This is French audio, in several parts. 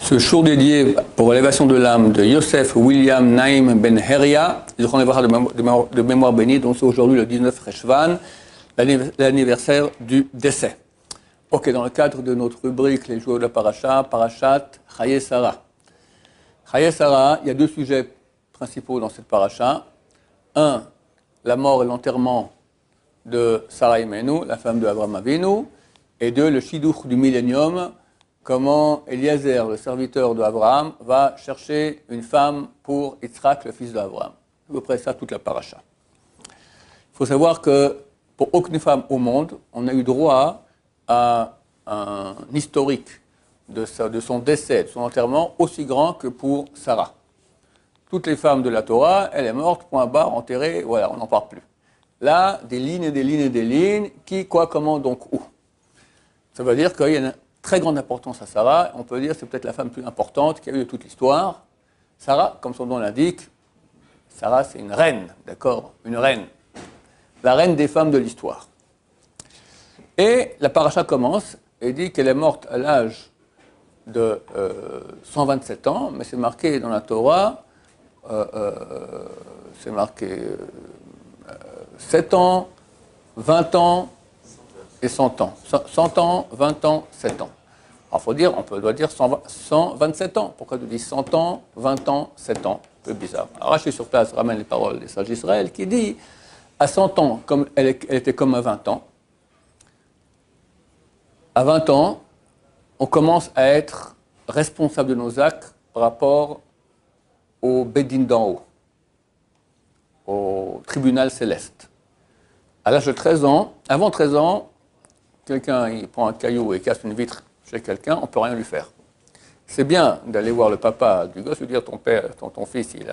Ce jour dédié pour l'élévation de l'âme de Yosef William Naim Ben Heria, de mémoire bénie, donc c'est aujourd'hui le 19 Reshvan, l'anniversaire du décès. Ok, dans le cadre de notre rubrique Les joueurs de la Paracha, Parachat Chaye Sarah. Chaye Sarah, il y a deux sujets principaux dans cette Paracha. Un, la mort et l'enterrement de Sarah Imenu, la femme de Abraham Avinu, et deux, le Shidduch du millénium, comment Eliezer, le serviteur d'Abraham, va chercher une femme pour Yitzhak, le fils d'Abraham. C'est à peu près ça toute la paracha. Il faut savoir que pour aucune femme au monde, on a eu droit à un historique de son décès, de son enterrement, aussi grand que pour Sarah. Toutes les femmes de la Torah, elle est morte, point barre, enterrée, voilà, on n'en parle plus. Là, des lignes et des lignes et des lignes, qui, quoi, comment, donc, où. Ça veut dire qu'il y a une très grande importance à Sarah. On peut dire que c'est peut-être la femme plus importante qu'il y a eu de toute l'histoire. Sarah, comme son nom l'indique, Sarah c'est une reine, d'accord? Une reine. La reine des femmes de l'histoire. Et la paracha commence et dit qu'elle est morte à l'âge de 127 ans, mais c'est marqué dans la Torah, c'est marqué 7 ans, 20 ans, et 100 ans. 100 ans, 20 ans, 7 ans. Alors, on doit dire 127 ans. Pourquoi tu dis 100 ans, 20 ans, 7 ans? Un peu bizarre. Alors, je suis sur place, ramène les paroles des sages d'Israël, qui dit, à 100 ans, comme elle était comme à 20 ans, à 20 ans, on commence à être responsable de nos actes par rapport au Bédin d'en haut, au tribunal céleste. À l'âge de 13 ans, avant 13 ans, quelqu'un il prend un caillou et casse une vitre chez quelqu'un, on ne peut rien lui faire. C'est bien d'aller voir le papa du gosse, lui dire ton fils, il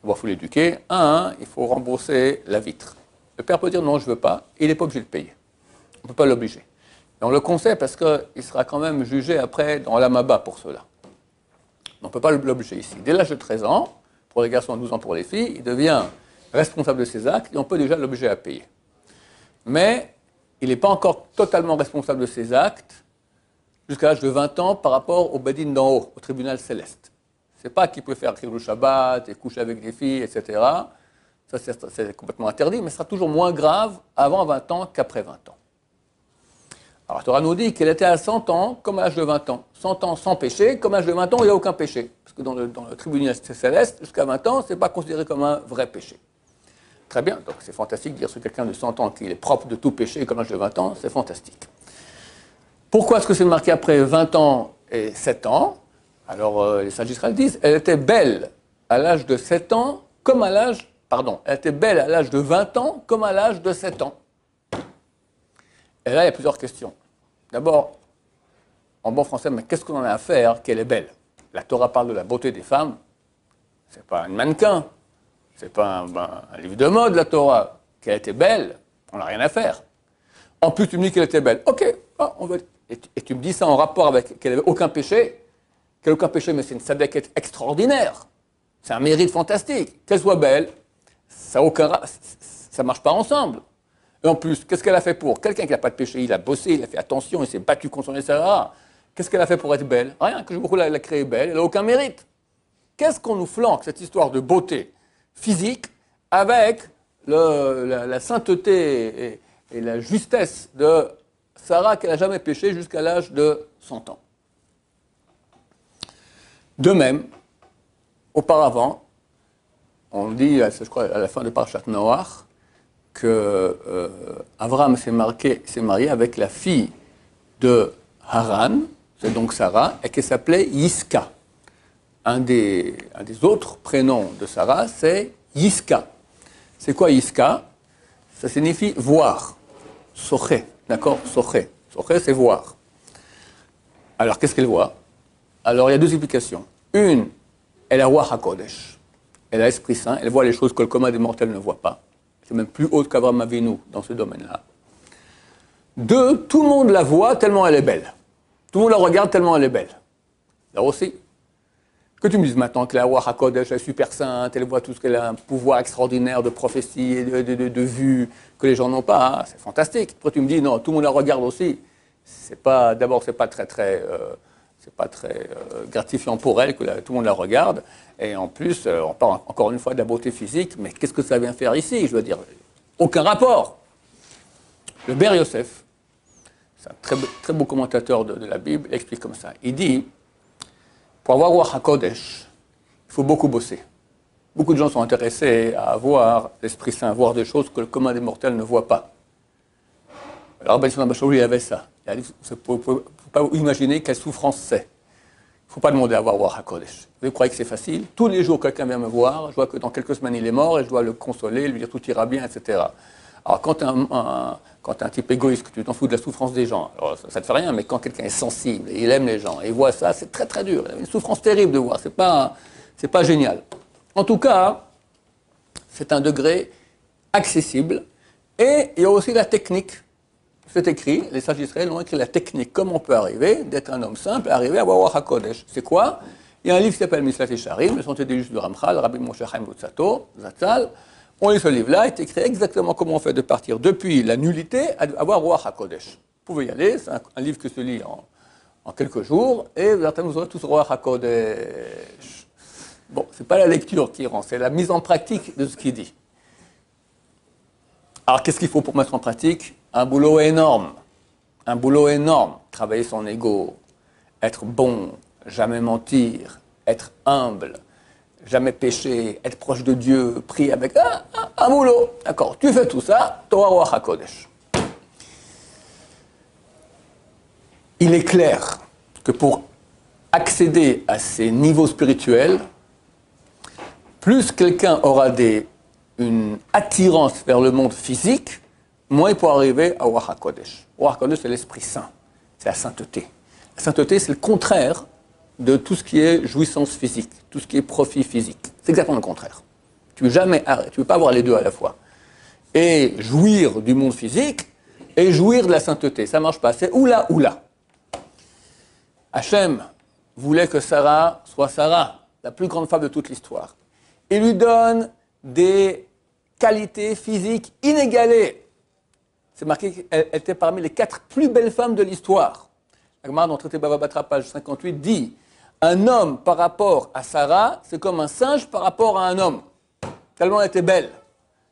faut l'éduquer. Il faut rembourser la vitre. Le père peut dire non, je ne veux pas, il n'est pas obligé de payer. On ne peut pas l'obliger. Et on le conseille parce qu'il sera quand même jugé après dans l'amaba pour cela. On ne peut pas l'obliger ici. Dès l'âge de 13 ans, pour les garçons, 12 ans pour les filles, il devient responsable de ses actes et on peut déjà l'obliger à payer. Mais il n'est pas encore totalement responsable de ses actes jusqu'à l'âge de 20 ans par rapport au Bédin d'en haut, au tribunal céleste. C'est pas qu'il peut faire le Shabbat et coucher avec des filles, etc. Ça, c'est complètement interdit, mais ce sera toujours moins grave avant 20 ans qu'après 20 ans. Alors, la Torah nous dit qu'elle était à 100 ans comme à l'âge de 20 ans. 100 ans sans péché, comme à l'âge de 20 ans, il n'y a aucun péché. Parce que dans le tribunal céleste, jusqu'à 20 ans, ce n'est pas considéré comme un vrai péché. Très bien, donc c'est fantastique de dire sur quelqu'un de 100 ans qu'il est propre de tout péché comme à l'âge de 20 ans, c'est fantastique. Pourquoi est-ce que c'est marqué après 20 ans et 7 ans? Alors les sages d'Israël disent, elle était belle à l'âge de 7 ans comme à l'âge, elle était belle à l'âge de 20 ans comme à l'âge de 7 ans. Et là, il y a plusieurs questions. D'abord, en bon français, mais qu'est-ce qu'on en a à faire qu'elle est belle? La Torah parle de la beauté des femmes, c'est pas un mannequin. C'est pas un livre de mode, la Torah. Qu'elle était belle, on n'a rien à faire. En plus, tu me dis qu'elle était belle. Ok, et tu me dis ça en rapport avec qu'elle n'avait aucun péché. Qu'elle n'a aucun péché, mais c'est une sadek extraordinaire. C'est un mérite fantastique. Qu'elle soit belle, ça ne marche pas ensemble. Et en plus, qu'est-ce qu'elle a fait pour? Quelqu'un qui n'a pas de péché, il a bossé, il a fait attention, il s'est battu contre son Essara. Qu'est-ce qu'elle a fait pour être belle? Rien, que beaucoup l'a créée belle, elle n'a aucun mérite. Qu'est-ce qu'on nous flanque, cette histoire de beauté physique, avec la sainteté et la justesse de Sarah qu'elle n'a jamais péché jusqu'à l'âge de 100 ans. De même, auparavant, on dit, je crois, à la fin de Parashat Noach, que Abraham s'est marié avec la fille de Haran, c'est donc Sarah, et qui s'appelait Yiska. Un des autres prénoms de Sarah, c'est Yiska. C'est quoi Yiska? Ça signifie voir. Soché, d'accord? Soché. Soché, c'est voir. Alors, qu'est-ce qu'elle voit? Alors, il y a deux explications. Une, elle a Ruach HaKodesh. Elle a l'Esprit Saint. Elle voit les choses que le commun des mortels ne voit pas. C'est même plus haute qu'Abraham Avinu dans ce domaine-là. Deux, tout le monde la voit tellement elle est belle. Tout le monde la regarde tellement elle est belle. Là aussi. Que tu me dises maintenant que la Ruach HaKodesh est super sainte, elle voit tout ce qu'elle a, un pouvoir extraordinaire de prophétie et de vue que les gens n'ont pas, c'est fantastique. Après tu me dis non, tout le monde la regarde aussi. D'abord c'est pas très c'est pas très gratifiant pour elle que tout le monde la regarde. Et en plus, on parle encore une fois de la beauté physique, mais qu'est-ce que ça vient faire ici? Je veux dire, aucun rapport. Le Ber Yosef, c'est un très beau commentateur de la Bible, il explique comme ça. Il dit, pour avoir Ruach HaKodesh, il faut beaucoup bosser. Beaucoup de gens sont intéressés à avoir l'Esprit Saint, à voir des choses que le commun des mortels ne voit pas. Alors, Ben Shimon Bachorou, il avait ça. Il a dit, vous ne pouvez pas imaginer quelle souffrance c'est. Il ne faut pas demander à avoir Ruach HaKodesh. Vous croyez que c'est facile? Tous les jours, quelqu'un vient me voir, je vois que dans quelques semaines, il est mort, et je dois le consoler, lui dire tout ira bien, etc. Alors, quand tu es un type égoïste, que tu t'en fous de la souffrance des gens, alors ça ne te fait rien, mais quand quelqu'un est sensible, et il aime les gens, et il voit ça, c'est très très dur. Il a une souffrance terrible de voir, c'est pas génial. En tout cas, c'est un degré accessible, et il y a aussi la technique. C'est écrit, les sages d'Israël ont écrit la technique, comment on peut arriver d'être un homme simple, arriver à avoir Ruach HaKodesh. C'est quoi? Il y a un livre qui s'appelle Mislat Yesharim, le Sentier des Justes de Ramchal, Rabbi Moshe Chaim Luzzatto, Zatzal. On lit ce livre-là, il est écrit exactement comment on fait de partir depuis la nullité à avoir Ruach HaKodesh. Vous pouvez y aller, c'est un livre qui se lit en quelques jours, et vous aurez tous Ruach HaKodesh. Bon, c'est pas la lecture qui rend, c'est la mise en pratique de ce qu'il dit. Alors, qu'est-ce qu'il faut pour mettre en pratique? Un boulot énorme. Un boulot énorme. Travailler son ego, être bon, jamais mentir, être humble, jamais pécher, être proche de Dieu, prier avec un boulot. D'accord, tu fais tout ça, Torah Ruach HaKodesh. Il est clair que pour accéder à ces niveaux spirituels, plus quelqu'un aura une attirance vers le monde physique, moins il pourra arriver à Ruach HaKodesh. Ruach HaKodesh, c'est l'Esprit Saint, c'est la sainteté. La sainteté, c'est le contraire de tout ce qui est jouissance physique, tout ce qui est profit physique. C'est exactement le contraire. Tu ne peux pas avoir les deux à la fois. Et jouir du monde physique et jouir de la sainteté. Ça ne marche pas, c'est ou là ou là. Hachem voulait que Sarah soit Sarah, la plus grande femme de toute l'histoire. Il lui donne des qualités physiques inégalées. C'est marqué qu'elle était parmi les 4 plus belles femmes de l'histoire. La Gemara dans le traité Bava Batra, page 58, dit « Un homme par rapport à Sarah, c'est comme un singe par rapport à un homme. » Tellement elle était belle.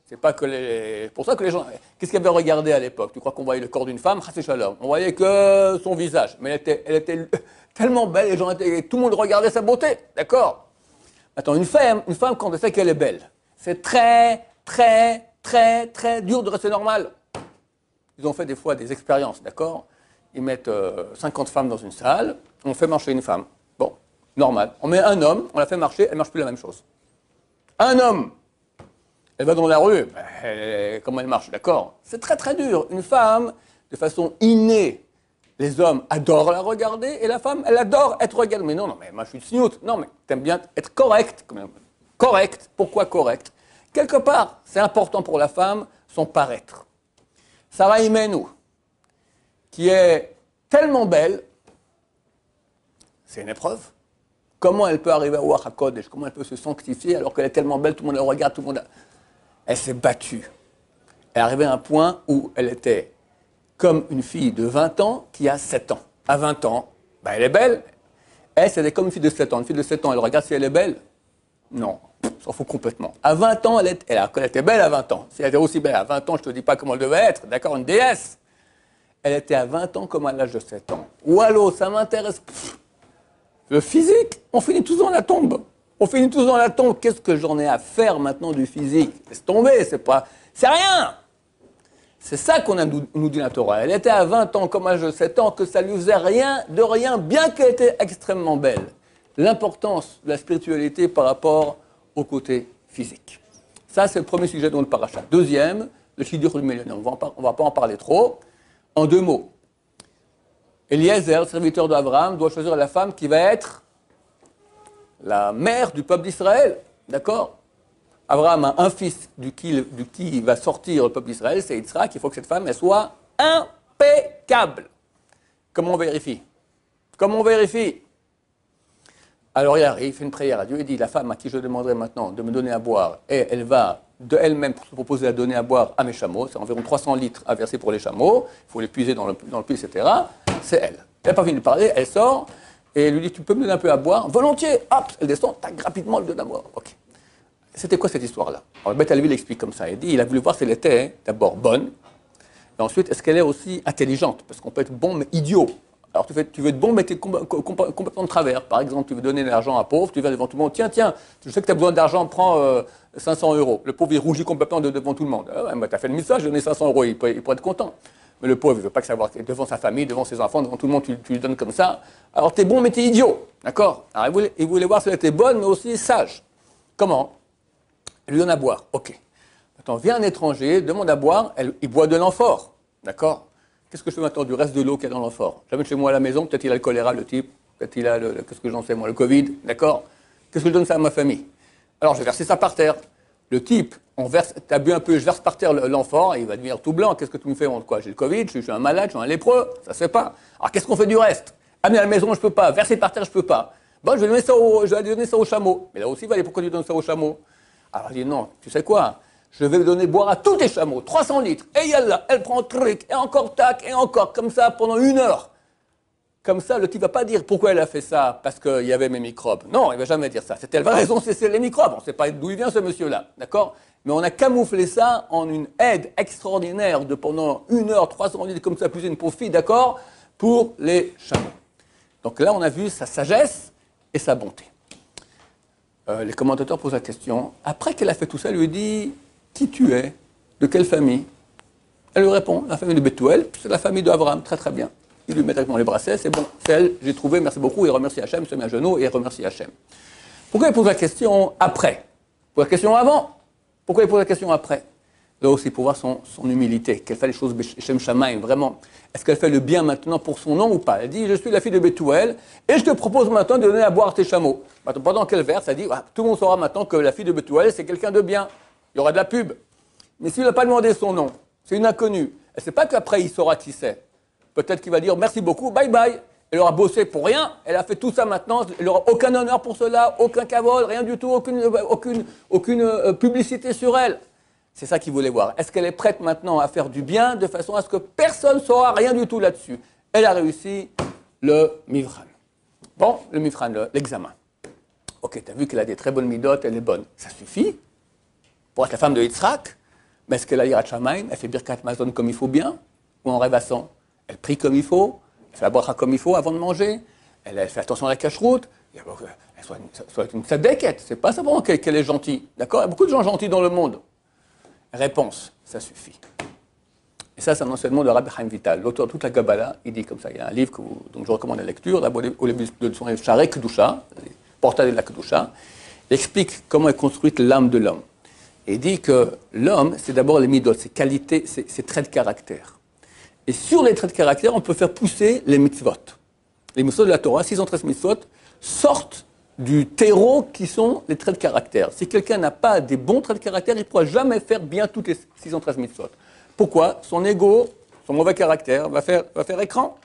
C'est pas que pour ça que les gens... Qu'est-ce qu'ils avaient regardé à l'époque? Tu crois qu'on voyait le corps d'une femme? Chassé Shalom. On voyait que son visage. Mais elle était tellement belle, tout le monde regardait sa beauté. D'accord? Attends, une femme, quand elle sait qu'elle est belle, c'est très, très, très, très dur de rester normal. Ils ont fait des fois des expériences, d'accord? Ils mettent 50 femmes dans une salle, on fait marcher une femme. Bon, normal. On met un homme, on la fait marcher, elle ne marche plus la même chose. Un homme, elle va dans la rue, comment elle marche, d'accord? C'est très très dur. Une femme, de façon innée, les hommes adorent la regarder, et la femme, elle adore être regardée. Mais non, mais moi je suis sniout. Non, mais t'aimes bien être correct. Quand même. Correct. Pourquoi correct? Quelque part, c'est important pour la femme, son paraître. Sarah Imenou, qui est tellement belle, c'est une épreuve. Comment elle peut arriver à Ruach HaKodesh? Comment elle peut se sanctifier alors qu'elle est tellement belle, tout le monde la regarde, tout le monde... Elle s'est battue. Elle est arrivée à un point où elle était comme une fille de 20 ans qui a 7 ans. À 20 ans, elle est belle. Elle, c'était comme une fille de 7 ans. Une fille de 7 ans, elle regarde si elle est belle? Non, s'en fout complètement. À 20 ans, elle était belle à 20 ans. Si elle était aussi belle à 20 ans, je ne te dis pas comment elle devait être. D'accord, une déesse. Elle était à 20 ans comme à l'âge de 7 ans. Ou allô, ça m'intéresse. Le physique, on finit tous dans la tombe. On finit tous dans la tombe. Qu'est-ce que j'en ai à faire maintenant du physique? Laisse tomber, c'est rien. C'est ça qu'on nous dit la Torah. Elle était à 20 ans comme à l'âge de 7 ans, que ça lui faisait rien de rien, bien qu'elle était extrêmement belle. L'importance de la spiritualité par rapport au côté physique. Ça, c'est le premier sujet dans le parachat. Deuxième, le Shidduch du millénaire. On ne va pas en parler trop. En 2 mots. Eliezer, serviteur d'Abraham, doit choisir la femme qui va être la mère du peuple d'Israël. D'accord? Abraham a un fils du qui va sortir le peuple d'Israël, c'est Yitzhak. Il faut que cette femme elle soit impeccable. Comment on vérifie? Comment on vérifie? Alors il arrive, il fait une prière à Dieu, il dit, la femme à qui je demanderai maintenant de me donner à boire, et elle va de elle-même se proposer à donner à boire à mes chameaux, c'est environ 300 litres à verser pour les chameaux, il faut les puiser dans le puits, etc., c'est elle. Elle n'a pas fini de parler, elle sort, Et elle lui dit, tu peux me donner un peu à boire? Volontiers. Hop, elle descend, tac, rapidement, elle donne à boire. Ok. C'était quoi cette histoire-là? Alors, le Beth Halevi l'explique comme ça. Il dit, il a voulu voir si elle était d'abord bonne, et ensuite, est-ce qu'elle est aussi intelligente? Parce qu'on peut être bon, mais idiot. Alors, tu veux être bon, mais tu es complètement de travers. Par exemple, tu veux donner de l'argent à un pauvre, tu viens devant tout le monde, tiens, je sais que tu as besoin d'argent, prends 500 euros. Le pauvre, il rougit complètement devant tout le monde. Ah ouais, tu as fait le message, j'ai donné 500 euros, il pourrait être content. Mais le pauvre, il ne veut pas que savoir, devant sa famille, devant ses enfants, devant tout le monde, tu lui donnes comme ça. Alors, tu es bon, mais tu es idiot. D'accord? Alors, il voulait voir si elle était bonne, mais aussi sage. Comment? Elle lui donne à boire. OK. Maintenant, vient un étranger, demande à boire, il boit de l'amphore. D'accord? Qu'est-ce que je fais maintenant du reste de l'eau qu'il y a dans l'amphore? J'amène chez moi à la maison, peut-être il a le choléra, le type, peut-être il a qu'est-ce que j'en sais moi, le Covid. D'accord? Qu'est-ce que je donne ça à ma famille? Alors, je vais verser ça par terre. Le type, on verse, t'as bu un peu, je verse par terre l'amphore, et il va devenir tout blanc. Qu'est-ce que tu me fais? Quoi? J'ai le Covid, je suis un malade, je suis un lépreux, ça se fait pas. Alors qu'est-ce qu'on fait du reste? Amener à la maison, je peux pas. Verser par terre, je peux pas. Bon, je vais donner ça au chameau. Mais là aussi, il va aller, pourquoi tu donnes ça au chameau? Alors il dit non, tu sais quoi? Je vais donner boire à tous tes chameaux, 300 litres. Et yallah, elle prend truc, et encore tac, et encore, comme ça, pendant 1 heure. Comme ça, le type va pas dire pourquoi elle a fait ça, parce qu'il y avait mes microbes. Non, il va jamais dire ça. C'était la vraie raison, c'est les microbes. On ne sait pas d'où il vient ce monsieur-là, d'accord? Mais on a camouflé ça en une aide extraordinaire de pendant 1 heure, 300 litres, comme ça, plus une pauvre fille, d'accord? Pour les chameaux. Donc là, on a vu sa sagesse et sa bonté. Les commentateurs posent la question. Après qu'elle a fait tout ça, elle lui dit qui tu es? De quelle famille? Elle lui répond la famille de Bethuel, c'est la famille d'Abraham, très très bien. Il lui met directement les bracelets, c'est bon, c'est elle, j'ai trouvé, merci beaucoup, il remercie Hachem, il se met à genoux et il remercie Hachem. Pourquoi il pose la question après? Il pose la question avant? Pourquoi il pose la question après? Là aussi, pour voir son humilité, qu'elle fait les choses Shem Shamaim, vraiment. Est-ce qu'elle fait le bien maintenant pour son nom ou pas? Elle dit, je suis la fille de Bethuel et je te propose maintenant de donner à boire tes chameaux. Maintenant, pendant qu'elle verse, elle dit, ah, tout le monde saura maintenant que la fille de Bethuel, c'est quelqu'un de bien. Il y aura de la pub. Mais s'il n'a pas demandé son nom, c'est une inconnue. Elle ne sait pas qu'après, il saura qui c'est. Peut-être qu'il va dire, merci beaucoup, bye bye. Elle aura bossé pour rien, elle a fait tout ça maintenant, elle n'aura aucun honneur pour cela, aucun cavol, rien du tout, aucune publicité sur elle. C'est ça qu'il voulait voir. Est-ce qu'elle est prête maintenant à faire du bien de façon à ce que personne ne saura rien du tout là-dessus? Elle a réussi le Mivran. Bon, le Mivran, l'examen. Ok, tu as vu qu'elle a des très bonnes midotes, elle est bonne. Ça suffit pour être la femme de Yitzhak? Mais est-ce qu'elle a Yirat Shamayim? Elle fait Birkat Mazon comme il faut bien? Ou en rêvassant? Elle prie comme il faut? Elle fait la bracha comme il faut avant de manger? Elle fait attention à la cache-route? Elle soit une tzadékette. C'est pas simplement qu'elle est gentille. D'accord? Il y a beaucoup de gens gentils dans le monde. Réponse, ça suffit. Et ça, c'est un enseignement de Rabbi Chaim Vital. L'auteur de toute la Kabbalah, il dit comme ça. Il y a un livre dont je recommande la lecture, d'abord au début de son livre Sharei Kedusha, Portail de la Kedusha. Il explique comment est construite l'âme de l'homme. Et il dit que l'homme, c'est d'abord les midot, ses qualités, ses traits de caractère. Et sur les traits de caractère, on peut faire pousser les mitzvot. Les mitzvot de la Torah, 613 mitzvot, sortent du terreau qui sont les traits de caractère. Si quelqu'un n'a pas des bons traits de caractère, il ne pourra jamais faire bien toutes les 613 mitzvot. Pourquoi? Son ego, son mauvais caractère va faire écran.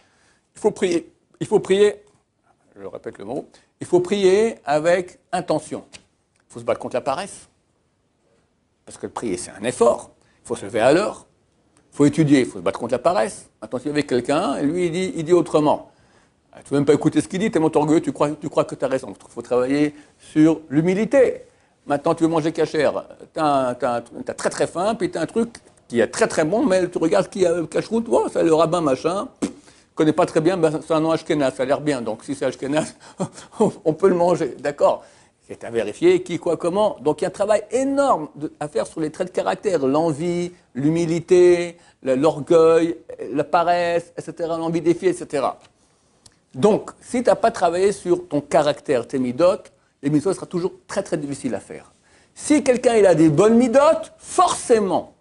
Il faut prier, je répète le mot, il faut prier avec intention. Il faut se battre contre la paresse. Parce que le prier, c'est un effort. Il faut se lever à l'heure. Il faut étudier, il faut se battre contre la paresse. Maintenant, s'il y avait quelqu'un, et lui, il dit autrement. Tu ne veux même pas écouter ce qu'il dit, tu es mon orgueilleux, tu crois que tu as raison. Il faut travailler sur l'humilité. Maintenant, tu veux manger cachère, tu as très très faim, puis tu as un truc qui est très très bon, mais tu regardes qui a cache-route, oh, c'est le rabbin machin, je ne connais pas très bien, ben, c'est un nom ashkénaze, ça a l'air bien, donc si c'est ashkénaze, on peut le manger, d'accord? C'est à vérifier qui, quoi, comment. Donc il y a un travail énorme à faire sur les traits de caractère, l'envie, l'humilité, l'orgueil, la paresse, etc., l'envie des filles, etc. Donc, si tu n'as pas travaillé sur ton caractère, tes midotes, les midotes sera toujours très très difficile à faire. Si quelqu'un il a des bonnes midotes, forcément,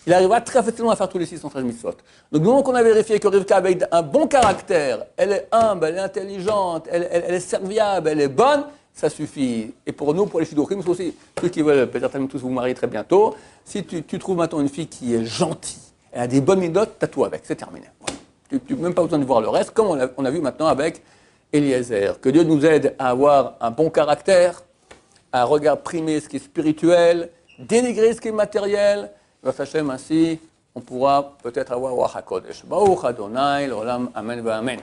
il arrivera très facilement à faire tous les 613 mitzvot. Donc, donc on a vérifié que Rivka, avec un bon caractère, elle est humble, elle est intelligente, elle est serviable, elle est bonne, ça suffit. Et pour nous, pour les shidduchim, c'est aussi ceux qui veulent peut-être tous vous marier très bientôt. Si tu trouves maintenant une fille qui est gentille, elle a des bonnes midotes, t'as tout avec, c'est terminé. Voilà. Tu n'as même pas besoin de voir le reste, comme on a vu maintenant avec Eliezer. Que Dieu nous aide à avoir un bon caractère, à primer ce qui est spirituel, dénigrer ce qui est matériel. Grâce à Hachem, ainsi, on pourra peut-être avoir Ruach HaKodesh. Baruch Adonai, l'olam, amen, amen.